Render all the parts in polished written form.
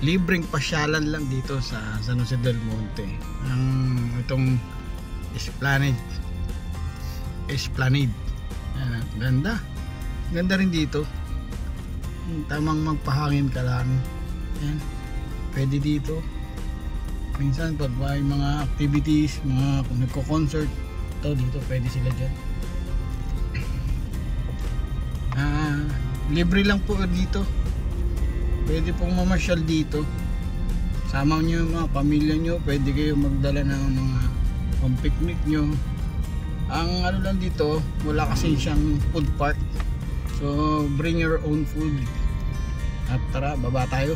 libreng pasyalan lang dito sa San Jose del Monte. Itong Esplanade. Ayan, ganda rin dito. Tamang magpahangin ka lang. Ayan, pwede dito. Minsan pag may mga activities, mga kung nagko-concert dito, pwede sila dyan. Libre lang po dito. Pwede pong mamasyal dito. Sama nyo yung mga pamilya nyo, pwede kayo magdala ng mga pang-picnic nyo. Ang ano lang dito, wala kasi siyang food park, so bring your own food. At tara, baba tayo.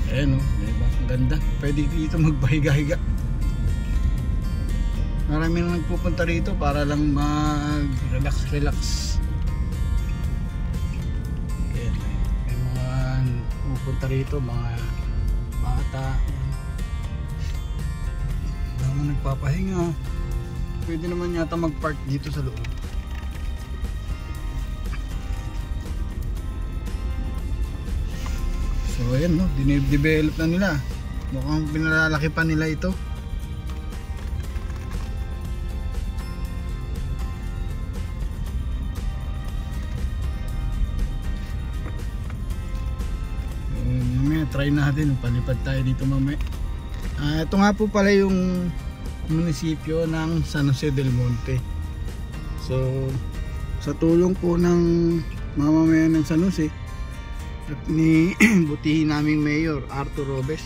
Ayan o, diba? Ang ganda. Pwede dito magpahiga-higa. Marami nang nagpupunta rito para lang mag-relax. Ayan, may mga pupunta rito, mga bata. Mga nagpapahinga. Pwede naman yata mag-park dito sa loob. So ayan, no, dinevelop na nila. Mukhang pinalalaki pa nila ito. Try natin, palipad tayo dito mamaya. Ito nga po pala yung munisipyo ng San Jose del Monte. So sa tulong po ng mamamayan ng San Jose at ni butihin naming mayor Arthur Robes,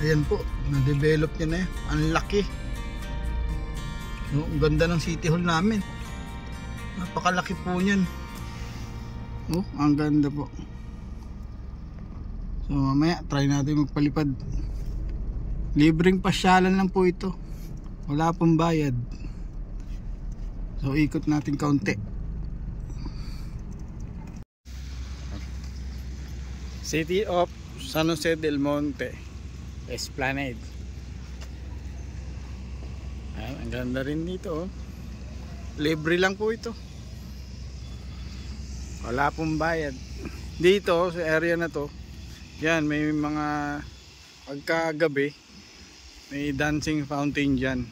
ayan po, na-develop niya na yan. Ang laki. Ang ganda ng city hall namin. Napakalaki po niyan. Ang ganda po. So mamaya try natin magpalipad. Libreng pasyalan lang po ito. Wala pong bayad. So ikot natin kaunti. City of San Jose del Monte Esplanade. Ayan, ang ganda rin dito. Libre lang po ito. Wala pong bayad. Dito sa area na to, yan, may mga pagkagabi may dancing fountain dyan.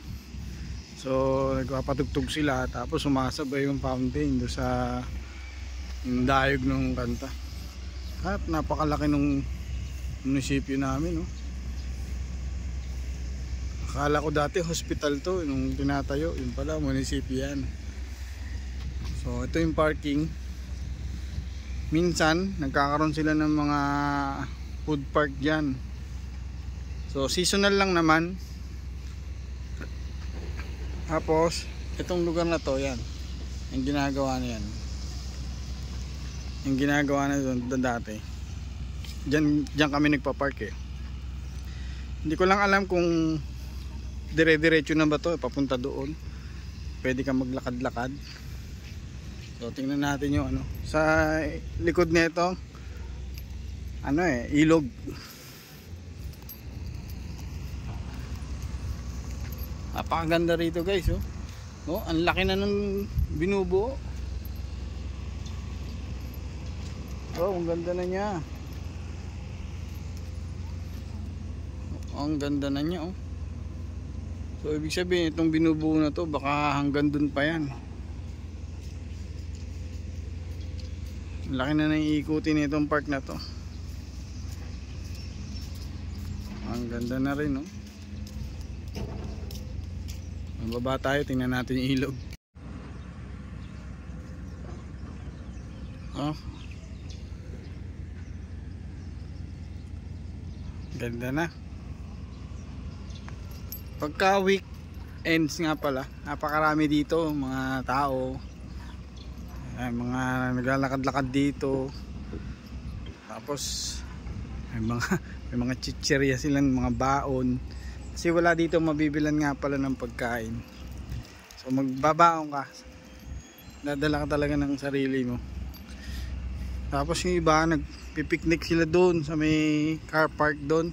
So nagpapatugtog sila, tapos sumasabay yung fountain do sa dayog ng kanta. At napakalaki ng munisipyo namin, no? Akala ko dati hospital to nung tinatayo, yun pala munisipyo yan. So ito yung parking. Minsan nagkakaroon sila ng mga food park dyan. So seasonal lang naman. Tapos itong lugar na to, yan, yung ginagawa na yan, yung ginagawa na doon dati. Diyan kami nagpa-park eh. Hindi ko lang alam kung dire-diretso na ba to papunta doon. Pwede ka maglakad-lakad. So tingnan natin yung ano sa likod nito, ilog. Napakaganda rito guys, ang laki na ng binubuo. Ang ganda na niya. Ang ganda na niya, So ibig sabihin itong binubuo na to baka hanggang dun pa yan. Laki na nang iikutin itong park na to. Ang ganda na rin, Baba tayo, tingnan natin yung ilog. Ganda na. Pagka weekends nga pala, napakarami dito mga tao. Mga naglalakad-lakad dito. Tapos may mga chichirya silang mga baon. Kasi wala dito mabibilan nga pala ng pagkain. So magbabaon ka. Dadala ka talaga ng sarili mo. Tapos yung iba nagpipiknik sila doon sa may car park doon.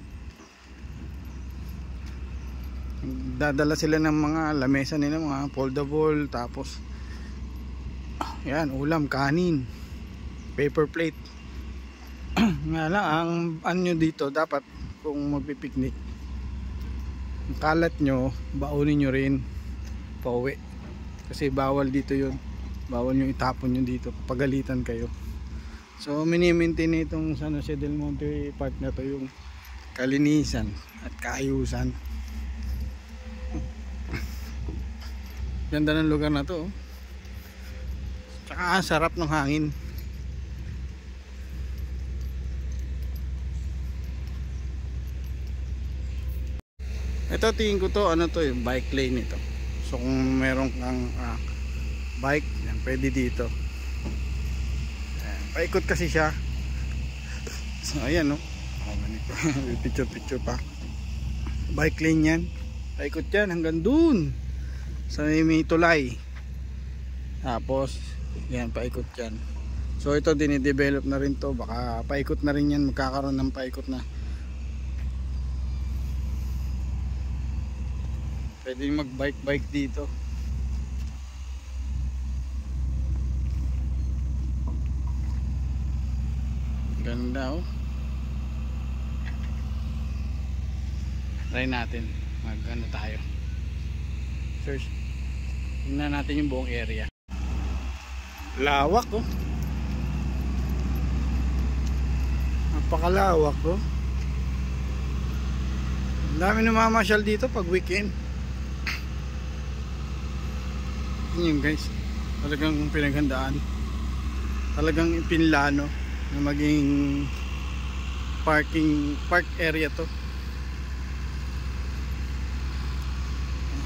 Nagdadala sila ng mga lamesa nila, mga foldable, tapos yan, ulam, kanin, paper plate. Nga lang, ang ano dito, dapat kung magpipiknik, ang kalat nyo, baunin nyo rin pauwi. Kasi bawal dito yun. Bawal nyo itapon yun dito, pagalitan kayo. So mini-maintain itong San Jose del Monte Park na to yung kalinisan at kaayusan. Ganda ng lugar na to. Tsaka sarap ng hangin. Ito tingin ko to, ano to, yung bike lane ito. So kung meron kang bike, yan, pwede dito. Ayan, paikot kasi siya. So ayan, no. Picture pa. Bike lane yan. Paikot yan hanggang dun sa may tulay. Tapos yan, paikot yan. So ito dinidevelop na rin to. Baka paikot na rin yan. Magkakaroon ng paikot na. Pwede mag bike dito. Ganda, oh. Try natin. Mag-ano tayo. Search. Tingnan natin yung buong area. Lawak, oh. Napakalawak, oh. Ang dami namamasyal dito pag weekend. Yun guys, talagang pinaghandaan, talagang ipinlano na maging park area to.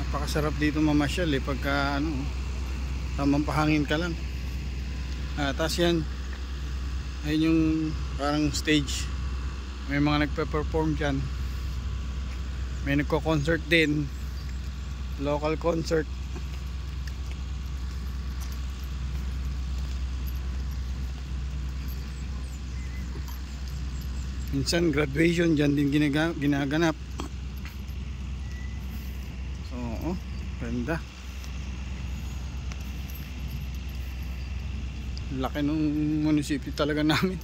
Napakasarap dito mamasyal pagka ano, tamang pahangin ka lang. Tapos yan, ayun yung parang stage, may mga nagpe-perform dyan, may nagko-concert din, local concert. Minsan graduation dyan din ginaganap. So, oh, ganda. Laki ng munisipyo talaga namin.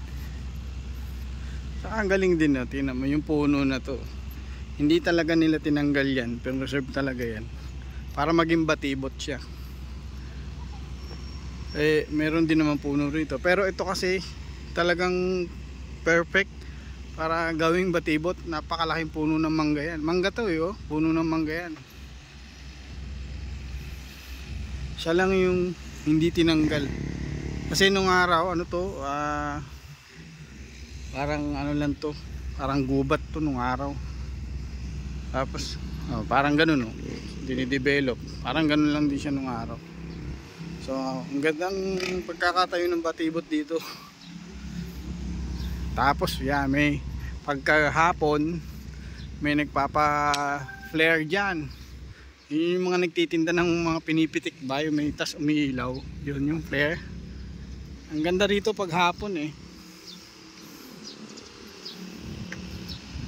Saka ang galing din, no? Tingnan mo yung puno na to. Hindi talaga nila tinanggal yan, pero reserve talaga yan para maging batibot siya. Meron din naman puno rito, pero ito kasi talagang perfect para gawing batibot. Napakalaking puno ng mangga yan. Mangga to, oh. Puno ng mangga yan. Siya lang yung hindi tinanggal. Kasi nung araw, ano to, parang ano lang to, parang gubat to nung araw. Tapos, parang ganun, oh. Dinidevelop. Parang ganun lang din siya nung araw. So, ang gandang pagkakatayo ng batibot dito. Tapos yan, may pagkahapon may nagpapa-flare dyan. Yun yung mga nagtitinda ng mga pinipitik ba, yung may tas umiilaw. Yun yung flare. Ang ganda rito paghapon,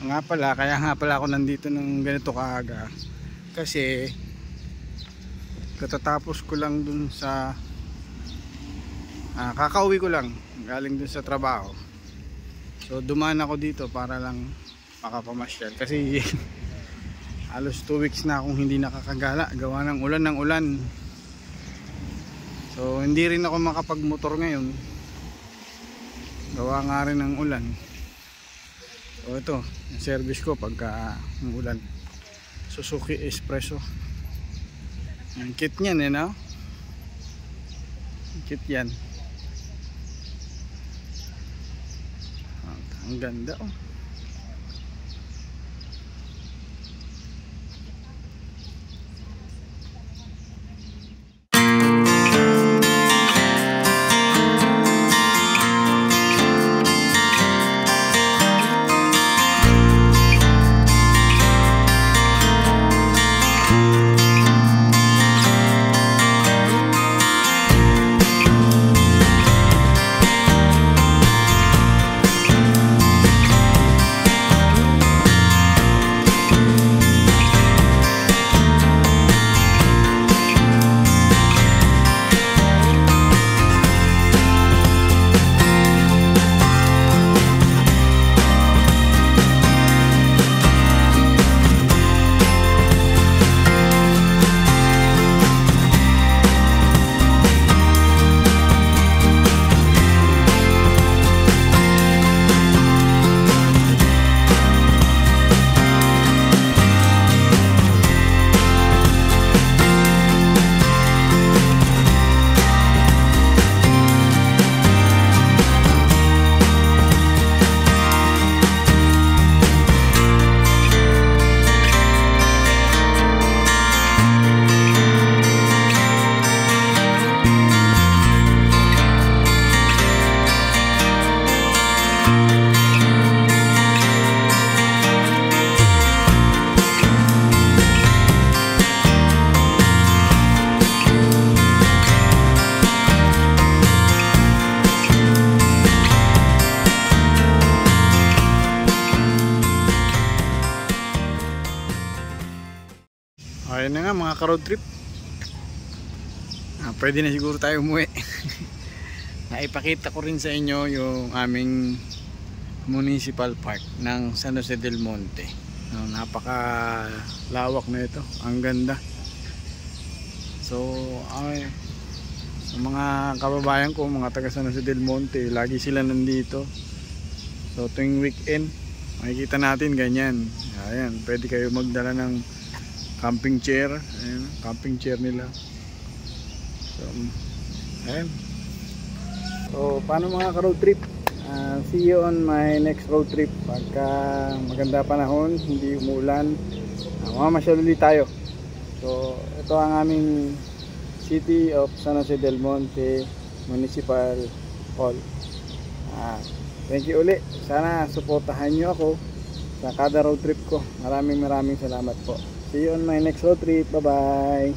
kaya nga pala ako nandito ng ganito kaaga. Kasi katatapos ko lang dun sa kakauwi ko lang galing dun sa trabaho. So dumaan ako dito para lang makapamasyal kasi halos 2 weeks na akong hindi nakakagala gawa ng ulan. So hindi rin ako makapagmotor ngayon gawa nga rin ng ulan. So ito, yung service ko pagka ulan, Suzuki Espresso. Ang kit niyan, no? Kit yan. Ang ganda, oh. ayun na nga mga ka-road trip. Pwede na siguro tayo umuwi. Naipakita ko rin sa inyo yung aming municipal park ng San Jose del Monte. Napaka lawak na ito, ang ganda. So mga kababayan ko, mga taga San Jose del Monte, lagi sila nandito. So tuwing weekend makikita natin ganyan. Ayan, pwede kayo magdala ng camping chair. Ayan, camping chair nila. So ayan. So paano mga ka-road trip? See you on my next road trip. Pagka maganda panahon, hindi umuulan, mamamasyal ulit tayo. So ito ang aming City of San Jose del Monte Municipal Hall. Thank you ulit. Sana suportahan nyo ako sa kada road trip ko. Maraming salamat po. See you on my next road trip. Bye bye.